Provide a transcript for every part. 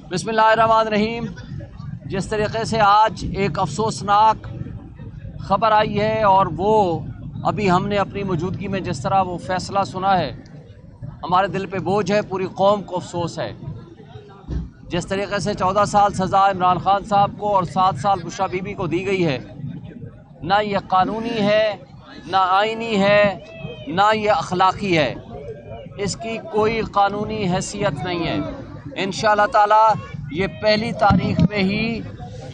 बिस्मिल्लाहिर्रहमानिर्रहीम। जिस तरीक़े से आज एक अफसोसनाक ख़बर आई है और वो अभी हमने अपनी मौजूदगी में जिस तरह वो फ़ैसला सुना है, हमारे दिल पे बोझ है, पूरी कौम को अफसोस है। जिस तरीक़े से 14 साल सज़ा इमरान खान साहब को और 7 साल बुशरा बीबी को दी गई है, ना ये कानूनी है, ना आइनी है, ना ये अखलाक़ी है। इसकी कोई कानूनी हैसियत नहीं है। इंशाअल्लाह ताला ये पहली तारीख में ही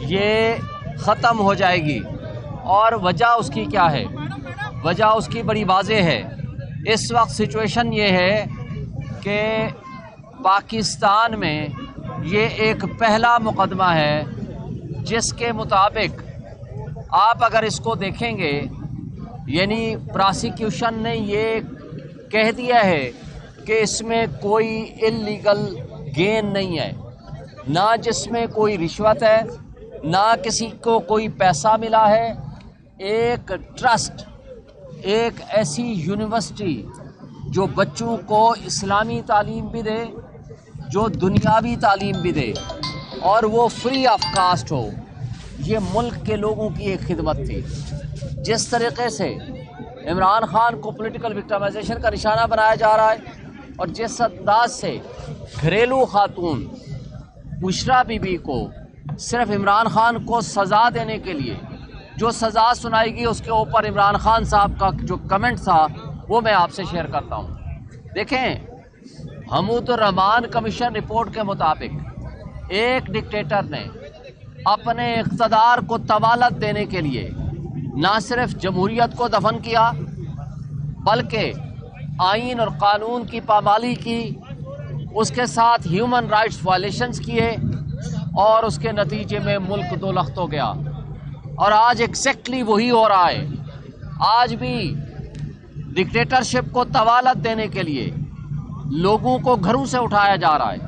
ये ख़त्म हो जाएगी। और वजह उसकी क्या है? वजह उसकी बड़ी वाज़ेह है। इस वक्त सिचुएशन ये है कि पाकिस्तान में ये एक पहला मुकदमा है जिसके मुताबिक आप अगर इसको देखेंगे, यानी प्रोसिक्यूशन ने ये कह दिया है कि इसमें कोई इल्लीगल गेन नहीं है, ना जिसमें कोई रिश्वत है, ना किसी को कोई पैसा मिला है। एक ट्रस्ट, एक ऐसी यूनिवर्सिटी जो बच्चों को इस्लामी तालीम भी दे, जो दुनियावी तालीम भी दे, और वो फ्री ऑफ कास्ट हो, ये मुल्क के लोगों की एक खिदमत थी। जिस तरीक़े से इमरान खान को पॉलिटिकल विक्टिमाइजेशन का निशाना बनाया जा रहा है और जिस अंदाज से घरेलू खातून बुशरा बीबी को सिर्फ इमरान खान को सज़ा देने के लिए जो सज़ा सुनाएगी, उसके ऊपर इमरान खान साहब का जो कमेंट था वो मैं आपसे शेयर करता हूँ। देखें, हमूदुर रहमान कमीशन रिपोर्ट के मुताबिक एक डिक्टेटर ने अपने इक़्तिदार को तवालत देने के लिए ना सिर्फ जमहूरियत को दफन किया, बल्कि आइन और कानून की पामाली की, उसके साथ ह्यूमन राइट्स वायलेशंस किए और उसके नतीजे में मुल्क दो लख्त हो गया। और आज एग्जैक्टली वही हो रहा है। आज भी डिक्टेटरशिप को तवालत देने के लिए लोगों को घरों से उठाया जा रहा है,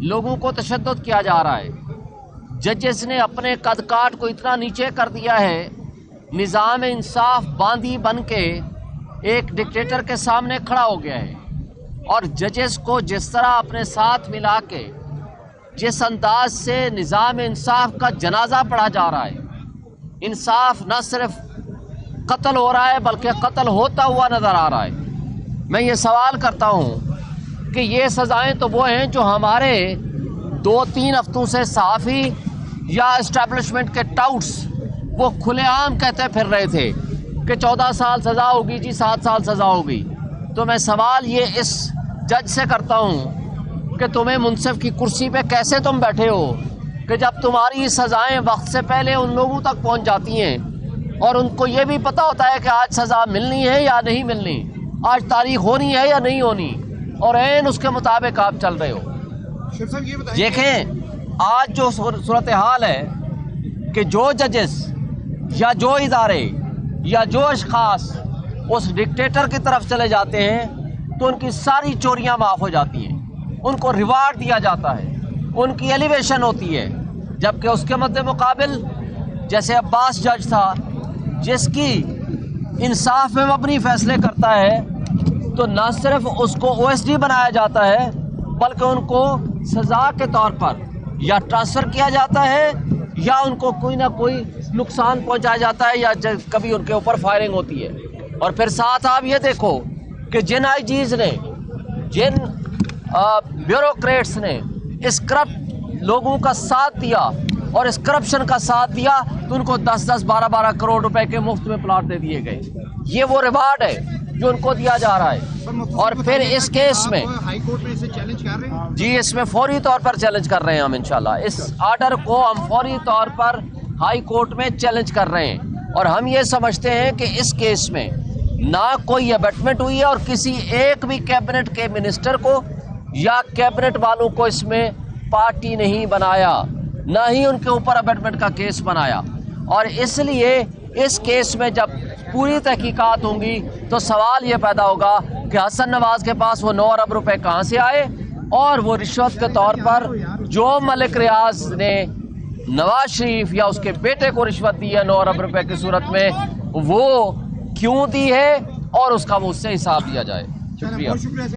लोगों को तशद्दुद किया जा रहा है। जजेस ने अपने कद काठ को इतना नीचे कर दिया है, निज़ाम इंसाफ बांदी बन के एक डिक्टेटर के सामने खड़ा हो गया है। और जजेस को जिस तरह अपने साथ मिला के जिस अंदाज से निज़ाम इंसाफ का जनाजा पढ़ा जा रहा है, इंसाफ न सिर्फ कत्ल हो रहा है बल्कि कत्ल होता हुआ नज़र आ रहा है। मैं ये सवाल करता हूँ कि ये सज़ाएं तो वो हैं जो हमारे 2-3 हफ्तों से सहाफ़ी या इस्टेब्लिशमेंट के टाउट्स वो खुलेआम कहते फिर रहे थे कि 14 साल सज़ा होगी जी, 7 साल सज़ा होगी। तो मैं सवाल ये इस जज से करता हूँ कि तुम्हें मुंसिफ की कुर्सी पे कैसे तुम बैठे हो कि जब तुम्हारी सज़ाएं वक्त से पहले उन लोगों तक पहुँच जाती हैं और उनको ये भी पता होता है कि आज सज़ा मिलनी है या नहीं मिलनी, आज तारीख होनी है या नहीं होनी, और ऐन उसके मुताबिक आप चल रहे हो। देखें, आज जो सूरत हाल है कि जो जजेस या जो इदारे या जो अशख़ास उस डिक्टेटर की तरफ चले जाते हैं तो उनकी सारी चोरियां माफ़ हो जाती हैं, उनको रिवार्ड दिया जाता है, उनकी एलिवेशन होती है। जबकि उसके मद्दे मुकाबिल जैसे अब्बास जज था, जिसकी इंसाफ में अपनी फ़ैसले करता है, तो न सिर्फ उसको OSD बनाया जाता है बल्कि उनको सज़ा के तौर पर या ट्रांसफ़र किया जाता है या उनको कोई ना कोई नुकसान पहुंचाया जाता है या कभी उनके ऊपर फायरिंग होती है। और फिर साथ आप ये देखो कि जिन IGs ने, जिन ब्यूरोक्रेट्स ने इस करप्ट लोगों का साथ दिया और इस करप्शन का साथ दिया, तो उनको 10-10, 12-12 करोड़ रुपए के मुफ्त में प्लाट दे दिए गए। ये वो रिवार्ड है जो उनको दिया जा रहा है। और फिर इस केस में हाई कोर्ट में इसे चैलेंज कर रहे हैं जी, इसमें फौरी तौर पर चैलेंज कर रहे हैं हम। इंशाल्लाह इस आर्डर को हम फौरी तौर पर हाई कोर्ट में चैलेंज कर रहे हैं। और हम ये समझते हैं कि इस केस में ना कोई अबेटमेंट हुई है और किसी एक भी कैबिनेट के मिनिस्टर को या कैबिनेट वालों को इसमें पार्टी नहीं बनाया, ना ही उनके ऊपर अबेटमेंट का केस बनाया। और इसलिए इस केस में जब पूरी तहकीकात होंगी तो सवाल ये पैदा होगा कि हसन नवाज के पास वो 9 अरब रुपए कहाँ से आए, और वो रिश्वत के तौर पर जो मलिक रियाज ने नवाज शरीफ या उसके बेटे को रिश्वत दी है 9 अरब रुपए की सूरत में, वो क्यों दी है और उसका वो उससे हिसाब लिया जाए। शुक्रिया।